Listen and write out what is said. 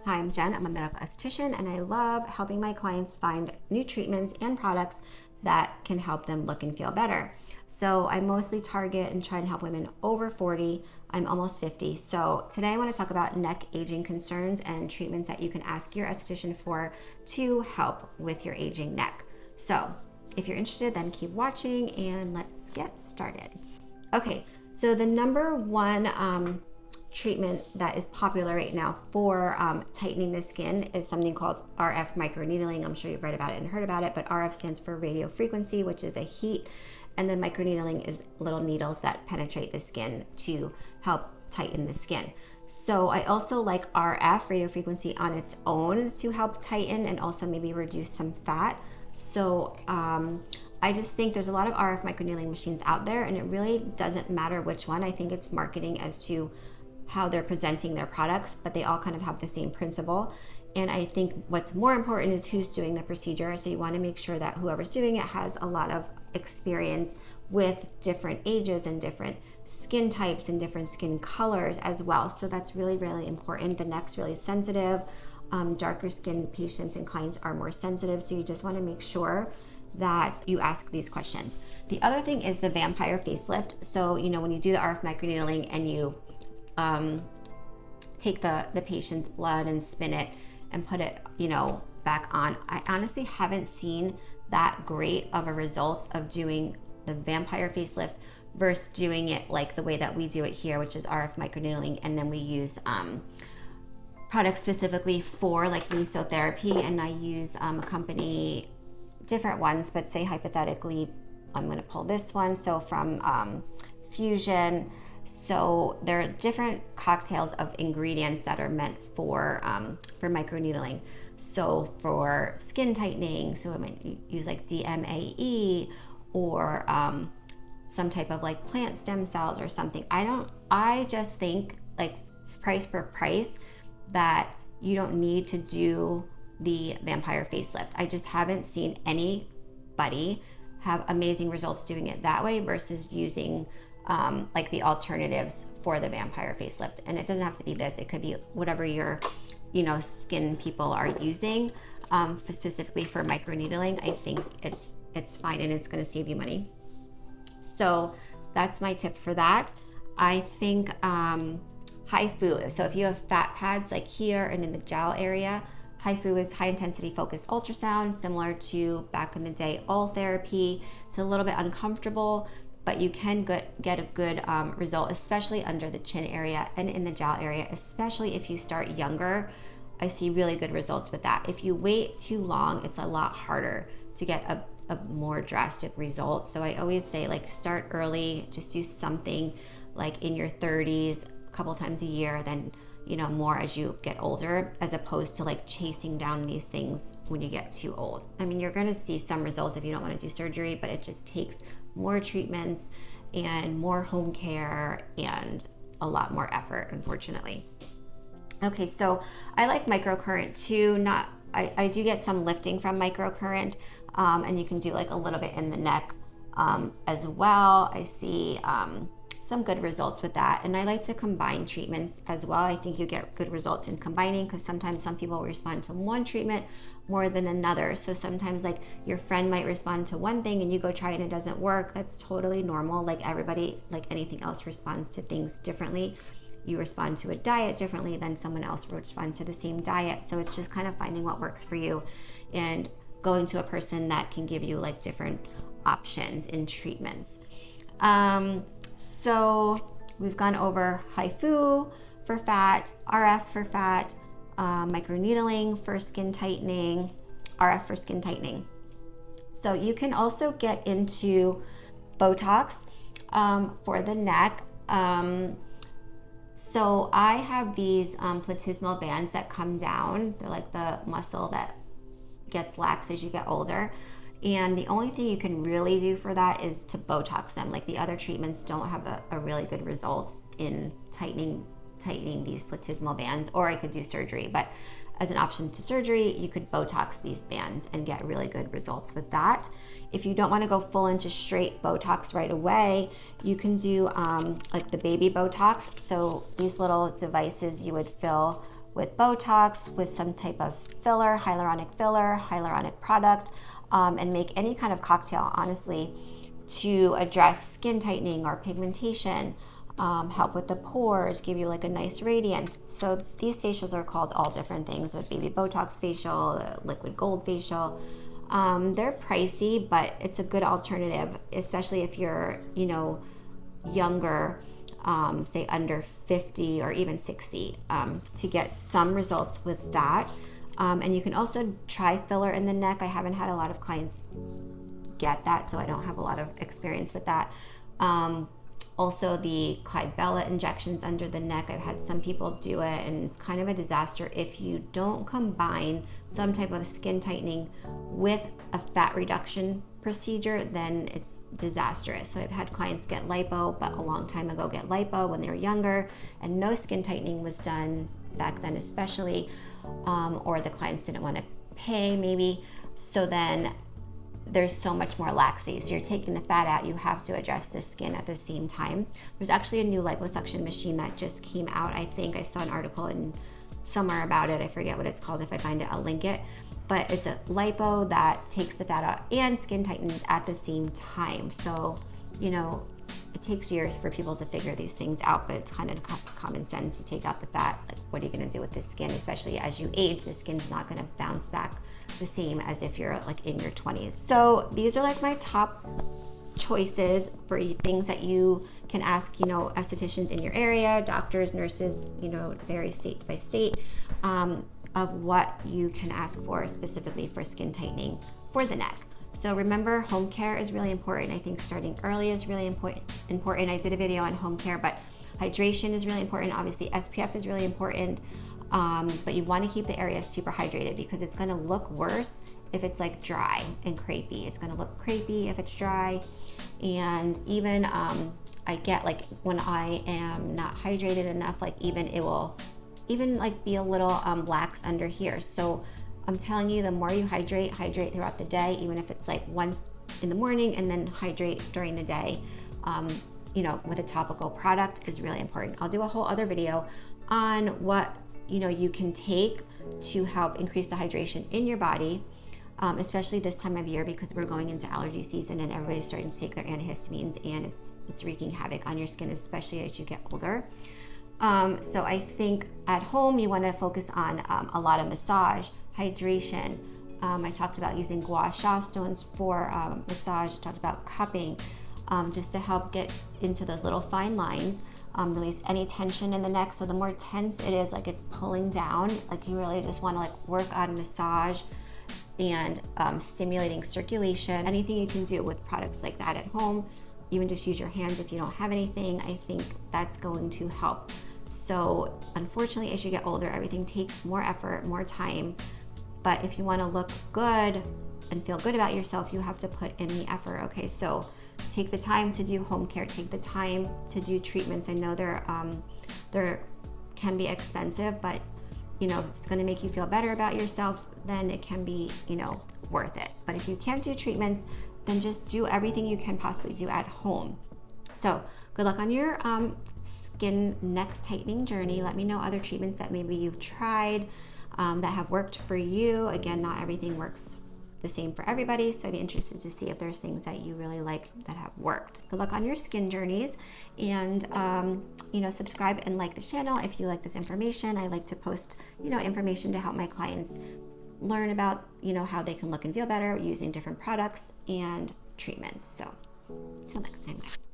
Hi, I'm Jen. I'm a medical esthetician and I love helping my clients find new treatments and products that can help them look and feel better. So I mostly target and try and help women over 40. I'm almost 50. So today I want to talk about neck aging concerns and treatments that you can ask your esthetician for to help with your aging neck. So if you're interested, then keep watching and let's get started. Okay, so the number one treatment that is popular right now for tightening the skin is something called RF microneedling. I'm sure you've read about it and heard about it, but RF stands for radio frequency, which is a heat, and then microneedling is little needles that penetrate the skin to help tighten the skin. So I also like RF, radio frequency, on its own to help tighten and also maybe reduce some fat. So I just think there's a lot of RF microneedling machines out there, and it really doesn't matter which one. I think it's marketing as to how they're presenting their products, but they all kind of have the same principle. And I think what's more important is who's doing the procedure. So you want to make sure that whoever's doing it has a lot of experience with different ages and different skin types and different skin colors as well. So that's really, really important. The neck's really sensitive. Darker skin patients and clients are more sensitive. So you just want to make sure that you ask these questions. The other thing is the vampire facelift. So, when you do the RF microneedling and you take the patient's blood and spin it and put it, back on, I honestly haven't seen that great of a result of doing the vampire facelift versus doing it like the way that we do it here, which is RF microneedling, and then we use products specifically for like mesotherapy, and I use a company, different ones, but say hypothetically, I'm going to pull this one. So from Fusion. So there are different cocktails of ingredients that are meant for microneedling. So for skin tightening, so I might use like DMAE or some type of like plant stem cells or something. I just think like price per price that you don't need to do the vampire facelift. I just haven't seen anybody have amazing results doing it that way versus using like the alternatives for the vampire facelift. And it doesn't have to be this, it could be whatever your skin people are using. Specifically for microneedling, I think it's fine and it's going to save you money. So that's my tip for that. I think HIFU, so if you have fat pads like here and in the jowl area, HIFU is high intensity focused ultrasound, similar to back in the day all therapy. It's a little bit uncomfortable, but you can get a good result, especially under the chin area and in the jowl area, especially if you start younger. I see really good results with that. If you wait too long, it's a lot harder to get a more drastic result. So I always say, like, start early, just do something like in your 30s a couple times a year, then more as you get older, as opposed to like chasing down these things when you get too old. I mean, you're going to see some results if you don't want to do surgery, but it just takes more treatments and more home care and a lot more effort, unfortunately. Okay, so I like microcurrent too. I do get some lifting from microcurrent, and you can do like a little bit in the neck as well. I see some good results with that. And I like to combine treatments as well. I think you get good results in combining, because sometimes some people respond to one treatment more than another. So sometimes like your friend might respond to one thing and you go try it and it doesn't work. That's totally normal. Like everybody, like anything else, responds to things differently. You respond to a diet differently than someone else responds to the same diet. So it's just kind of finding what works for you and going to a person that can give you like different options in treatments. So we've gone over HIFU for fat, RF for fat, microneedling for skin tightening, RF for skin tightening. So you can also get into Botox for the neck. So I have these platysmal bands that come down. They're like the muscle that gets lax as you get older. And the only thing you can really do for that is to Botox them. Like the other treatments don't have a really good result in tightening these platysmal bands, or I could do surgery. But as an option to surgery, you could Botox these bands and get really good results with that. If you don't want to go full into straight Botox right away, you can do like the baby Botox. So these little devices you would fill with Botox, with some type of filler, hyaluronic product, and make any kind of cocktail, honestly, to address skin tightening or pigmentation, help with the pores, give you like a nice radiance. So these facials are called all different things, with baby Botox facial, liquid gold facial. They're pricey, but it's a good alternative, especially if you're, younger, say under 50 or even 60, to get some results with that. And you can also try filler in the neck. I haven't had a lot of clients get that, so I don't have a lot of experience with that. Also, the Clydebella injections under the neck, I've had some people do it, and it's kind of a disaster if you don't combine some type of skin tightening with a fat reduction procedure. Then it's disastrous. So I've had clients get lipo, but a long time ago get lipo when they were younger, and no skin tightening was done back then, especially, or the clients didn't want to pay maybe. So then there's so much more laxity. So you're taking the fat out, you have to address the skin at the same time. There's actually a new liposuction machine that just came out. I think I saw an article in somewhere about it. I forget what it's called. If I find it, I'll link it. But it's a lipo that takes the fat out and skin tightens at the same time. So, it takes years for people to figure these things out, but it's kind of common sense. You take out the fat, like what are you gonna do with the skin? Especially as you age, the skin's not gonna bounce back the same as if you're like in your 20s. So these are like my top choices for things that you can ask, estheticians in your area, doctors, nurses, vary state by state, of what you can ask for specifically for skin tightening for the neck. So remember, home care is really important. I think starting early is really important. I did a video on home care, but hydration is really important. Obviously, SPF is really important. But you want to keep the area super hydrated, because it's going to look worse if it's like dry and crepey. It's going to look crepey if it's dry. And even I get like when I am not hydrated enough, like even it will even like be a little lax under here. So I'm telling you, the more you hydrate throughout the day, even if it's like once in the morning and then hydrate during the day, with a topical product is really important. I'll do a whole other video on what you can take to help increase the hydration in your body, especially this time of year, because we're going into allergy season and everybody's starting to take their antihistamines, and it's wreaking havoc on your skin, especially as you get older. So I think at home you want to focus on a lot of massage, hydration. I talked about using gua sha stones for massage. I talked about cupping, just to help get into those little fine lines, release any tension in the neck. So the more tense it is, like it's pulling down, like you really just want to like work on massage and stimulating circulation. Anything you can do with products like that at home, even just use your hands if you don't have anything, I think that's going to help. So unfortunately, as you get older, everything takes more effort, more time. But if you want to look good and feel good about yourself, you have to put in the effort. Okay, so take the time to do home care, take the time to do treatments. I know they're can be expensive, but if it's going to make you feel better about yourself, then it can be worth it. But if you can't do treatments, then just do everything you can possibly do at home. So good luck on your skin neck tightening journey. Let me know other treatments that maybe you've tried that have worked for you. Again, not everything works the same for everybody, so I'd be interested to see if there's things that you really like that have worked. Good luck on your skin journeys, and subscribe and like the channel if you like this information. I like to post information to help my clients learn about how they can look and feel better using different products and treatments. So till next time, guys.